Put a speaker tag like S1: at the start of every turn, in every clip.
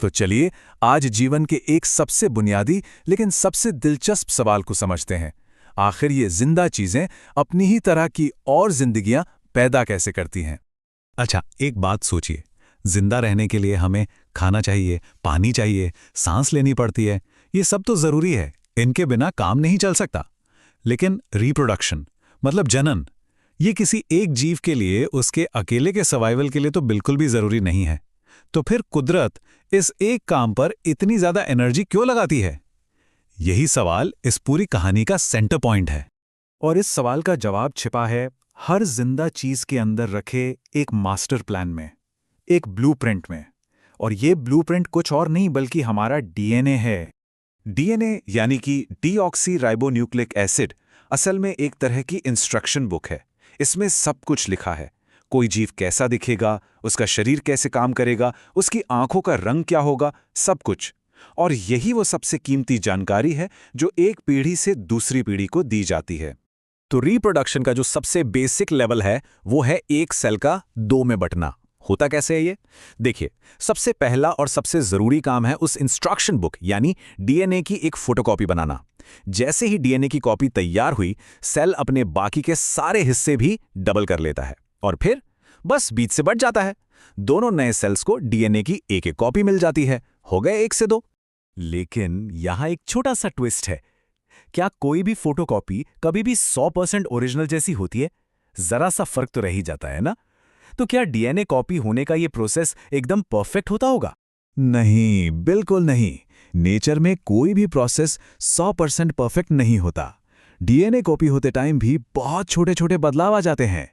S1: तो चलिए आज जीवन के एक सबसे बुनियादी लेकिन सबसे दिलचस्प सवाल को समझते हैं। आखिर ये जिंदा चीजें अपनी ही तरह की और जिंदगियां पैदा कैसे करती हैं?
S2: अच्छा, एक बात सोचिए। जिंदा रहने के लिए हमें खाना चाहिए, पानी चाहिए, सांस लेनी पड़ती है। ये सब तो जरूरी है, इनके बिना काम नहीं चल सकता। लेकिन रिप्रोडक्शन मतलब जनन, ये किसी एक जीव के लिए उसके अकेले के सर्वाइवल के लिए तो बिल्कुल भी जरूरी नहीं है। तो फिर कुदरत इस एक काम पर इतनी ज्यादा एनर्जी क्यों लगाती है? यही सवाल इस पूरी कहानी का सेंटर पॉइंट है।
S1: और इस सवाल का जवाब छिपा है हर जिंदा चीज के अंदर रखे एक मास्टर प्लान में, एक ब्लूप्रिंट में। और ये ब्लूप्रिंट कुछ और नहीं बल्कि हमारा डीएनए है। डीएनए यानी कि डीऑक्सी राइबोन्यूक्लिक एसिड असल में एक तरह की इंस्ट्रक्शन बुक है। इसमें सब कुछ लिखा है। कोई जीव कैसा दिखेगा, उसका शरीर कैसे काम करेगा, उसकी आंखों का रंग क्या होगा, सब कुछ। और यही वो सबसे कीमती जानकारी है जो एक पीढ़ी से दूसरी पीढ़ी को दी जाती है।
S2: तो रिप्रोडक्शन का जो सबसे बेसिक लेवल है वो है एक सेल का दो में बंटना। होता कैसे है ये? देखिए, सबसे पहला और सबसे जरूरी काम है उस इंस्ट्रक्शन बुक यानी डीएनए की एक फोटोकॉपी बनाना। जैसे ही डीएनए की कॉपी तैयार हुई, सेल अपने बाकी के सारे हिस्से भी डबल कर लेता है और फिर बस बीच से बट जाता है। दोनों नए सेल्स को डीएनए की एक एक कॉपी मिल जाती है। हो गए एक से दो। लेकिन यहां एक छोटा सा ट्विस्ट है। क्या कोई भी फोटोकॉपी कभी भी 100% ओरिजिनल जैसी होती है? जरा सा फर्क तो रह ही जाता है ना? तो क्या डीएनए कॉपी होने का ये प्रोसेस एकदम परफेक्ट होता होगा?
S1: नहीं, बिल्कुल नहीं। नेचर में कोई भी प्रोसेस 100% परफेक्ट नहीं होता। डीएनए कॉपी होते टाइम भी बहुत छोटे छोटे बदलाव आ जाते हैं।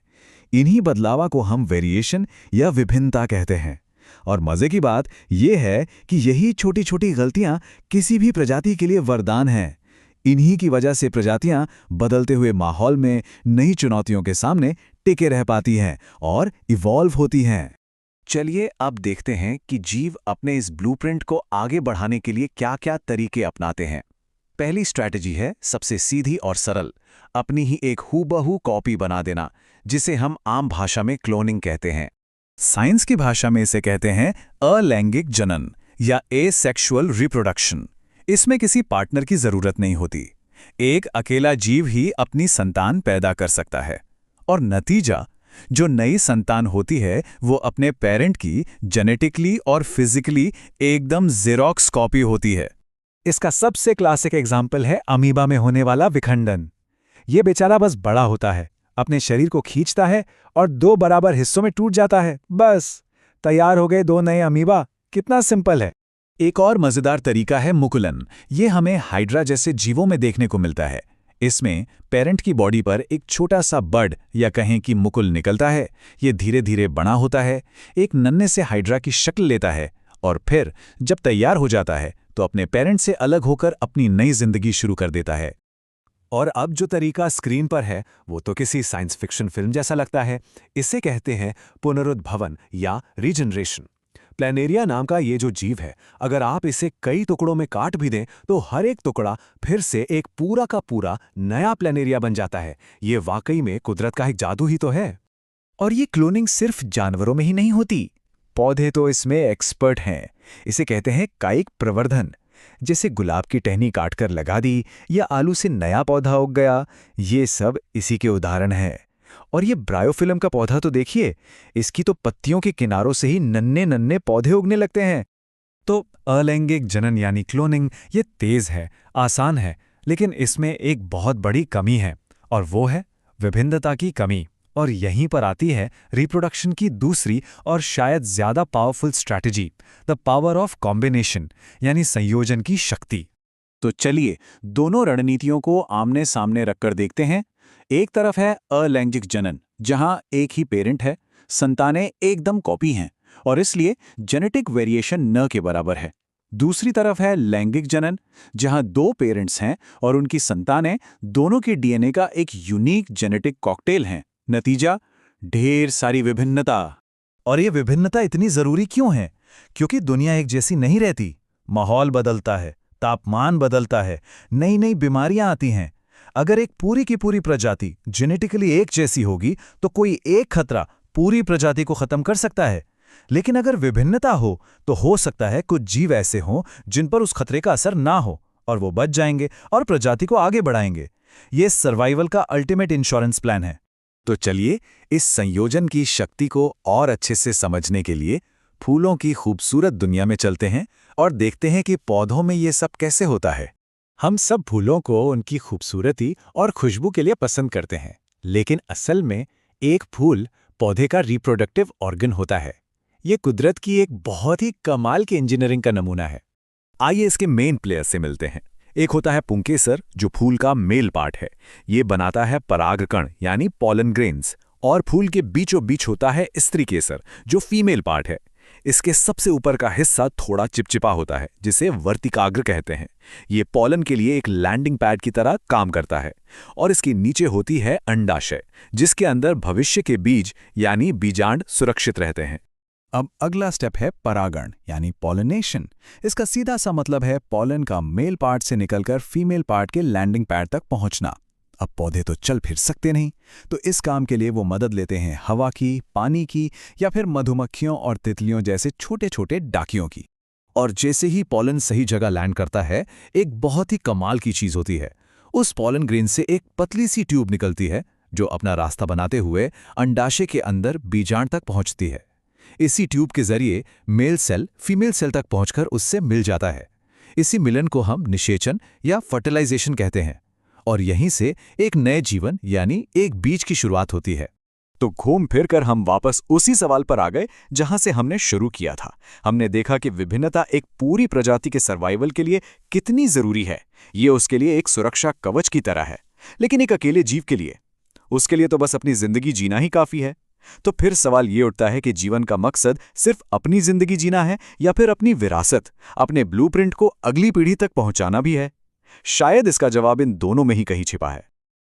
S1: इन्हीं बदलावा को हम वेरिएशन या विभिन्नता कहते हैं। और मजे की बात यह है कि यही छोटी छोटी गलतियां किसी भी प्रजाति के लिए वरदान हैं। इन्हीं की वजह से प्रजातियां बदलते हुए माहौल में नई चुनौतियों के सामने टिके रह पाती हैं और इवॉल्व होती हैं। चलिए अब देखते हैं कि जीव अपने इस ब्लूप्रिंट को आगे बढ़ाने के लिए क्या-क्या तरीके अपनाते हैं। पहली स्ट्रैटेजी है सबसे सीधी और सरल, अपनी ही एक हूबहू कॉपी बना देना, जिसे हम आम भाषा में क्लोनिंग कहते हैं। साइंस की भाषा में इसे कहते हैं अलैंगिक जनन या एसेक्सुअल रिप्रोडक्शन। इसमें किसी पार्टनर की जरूरत नहीं होती। एक अकेला जीव ही अपनी संतान पैदा कर सकता है और नतीजा, जो नई संतान होती है, वो अपने पेरेंट की जेनेटिकली और फिजिकली एकदम जेरोक्स कॉपी होती है। इसका सबसे क्लासिक एग्जाम्पल है अमीबा में होने वाला विखंडन। ये बेचारा बस बड़ा होता है, अपने शरीर को खींचता है और दो बराबर हिस्सों में टूट जाता है। बस तैयार हो गए दो नए अमीबा। कितना सिंपल है। एक और मजेदार तरीका है मुकुलन। ये हमें हाइड्रा जैसे जीवों में देखने को मिलता है। इसमें पेरेंट की बॉडी पर एक छोटा सा बड या कहें कि मुकुल निकलता है। ये धीरे धीरे बड़ा होता है, एक नन्हे से हाइड्रा की शक्ल लेता है और फिर जब तैयार हो जाता है तो अपने पेरेंट से अलग होकर अपनी नई जिंदगी शुरू कर देता है। और अब जो तरीका स्क्रीन पर है वो तो किसी साइंस फिक्शन फिल्म जैसा लगता है। इसे कहते हैं पुनरुद्भवन या रीजनरेशन। प्लैनेरिया नाम का ये जो जीव है, अगर आप इसे कई टुकड़ों में काट भी दें तो हर एक टुकड़ा फिर से एक पूरा का पूरा नया प्लैनेरिया बन जाता है। ये वाकई में कुदरत का एक जादू ही तो है। और ये क्लोनिंग सिर्फ जानवरों में ही नहीं होती, पौधे तो इसमें एक्सपर्ट हैं। इसे कहते हैं कायिक प्रवर्धन। जैसे गुलाब की टहनी काटकर लगा दी या आलू से नया पौधा उग गया, ये सब इसी के उदाहरण हैं। और ये ब्रायोफिल्म का पौधा तो देखिए, इसकी तो पत्तियों के किनारों से ही नन्हे नन्हे पौधे उगने लगते हैं। तो अलैंगिक जनन यानी क्लोनिंग ये तेज है, आसान है, लेकिन इसमें एक बहुत बड़ी कमी है और वो है विभिन्नता की कमी। और यहीं पर आती है रिप्रोडक्शन की दूसरी और शायद ज्यादा powerful strategy, the power of combination यानी संयोजन की शक्ति। तो चलिए दोनों रणनीतियों को आमने सामने रखकर देखते हैं। एक तरफ है अलैंगिक जनन, जहां एक ही पेरेंट है, संतानें एकदम कॉपी हैं और इसलिए जेनेटिक वेरिएशन न के बराबर है। दूसरी तरफ है लैंगिक जनन, जहां दो पेरेंट्स हैं और उनकी संतानें दोनों के डीएनए का एक यूनिक जेनेटिक कॉकटेल हैं। नतीजा, ढेर सारी विभिन्नता। और ये विभिन्नता इतनी जरूरी क्यों है? क्योंकि दुनिया एक जैसी नहीं रहती। माहौल बदलता है, तापमान बदलता है, नई नई बीमारियां आती हैं। अगर एक पूरी की पूरी प्रजाति जेनेटिकली एक जैसी होगी तो कोई एक खतरा पूरी प्रजाति को खत्म कर सकता है। लेकिन अगर विभिन्नता हो तो हो सकता है कुछ जीव ऐसे हों जिन पर उस खतरे का असर ना हो और वो बच जाएंगे और प्रजाति को आगे बढ़ाएंगे। ये सर्वाइवल का अल्टीमेट इंश्योरेंस प्लान है।
S2: तो चलिए इस संयोजन की शक्ति को और अच्छे से समझने के लिए फूलों की खूबसूरत दुनिया में चलते हैं और देखते हैं कि पौधों में ये सब कैसे होता है। हम सब फूलों को उनकी खूबसूरती और खुशबू के लिए पसंद करते हैं, लेकिन असल में एक फूल पौधे का रिप्रोडक्टिव ऑर्गन होता है। ये कुदरत की एक बहुत ही कमाल की इंजीनियरिंग का नमूना है। आइए इसके मेन प्लेयर्स से मिलते हैं। एक होता है पुंकेसर, जो फूल का मेल पार्ट है। ये बनाता है परागकण यानी पॉलन ग्रेन्स, और फूल के बीचों बीच होता है स्त्री केसर, जो फीमेल पार्ट है। इसके सबसे ऊपर का हिस्सा थोड़ा चिपचिपा होता है, जिसे वर्तिकाग्र कहते हैं। ये पॉलन के लिए एक लैंडिंग पैड की तरह काम करता है। और इसके नीचे होती है अंडाशय, जिसके अंदर भविष्य के बीज यानी बीजांड सुरक्षित रहते हैं।
S1: अब अगला स्टेप है परागण यानी पॉलिनेशन। इसका सीधा सा मतलब है पॉलन का मेल पार्ट से निकलकर फीमेल पार्ट के लैंडिंग पैड तक पहुंचना। अब पौधे तो चल फिर सकते नहीं, तो इस काम के लिए वो मदद लेते हैं हवा की, पानी की, या फिर मधुमक्खियों और तितलियों जैसे छोटे छोटे डाकियों की। और जैसे ही पॉलन सही जगह लैंड करता है, एक बहुत ही कमाल की चीज होती है। उस पॉलन ग्रेन से एक पतली सी ट्यूब निकलती है, जो अपना रास्ता बनाते हुए अंडाशय के अंदर बीजांड तक पहुंचती है। इसी ट्यूब के जरिए मेल सेल फीमेल सेल तक पहुंचकर उससे मिल जाता है। इसी मिलन को हम निषेचन या फर्टिलाइजेशन कहते हैं, और यहीं से एक नए जीवन यानी एक बीज की शुरुआत होती है।
S2: तो घूम फिर कर हम वापस उसी सवाल पर आ गए जहां से हमने शुरू किया था। हमने देखा कि विभिन्नता एक पूरी प्रजाति के सर्वाइवल के लिए कितनी जरूरी है। ये उसके लिए एक सुरक्षा कवच की तरह है, लेकिन एक अकेले जीव के लिए, उसके लिए तो बस अपनी जिंदगी जीना ही काफी है। तो फिर सवाल ये उठता है कि जीवन का मकसद सिर्फ अपनी जिंदगी जीना है, या फिर अपनी विरासत, अपने ब्लूप्रिंट को अगली पीढ़ी तक पहुंचाना भी है? शायद इसका जवाब इन दोनों में ही कहीं छिपा है।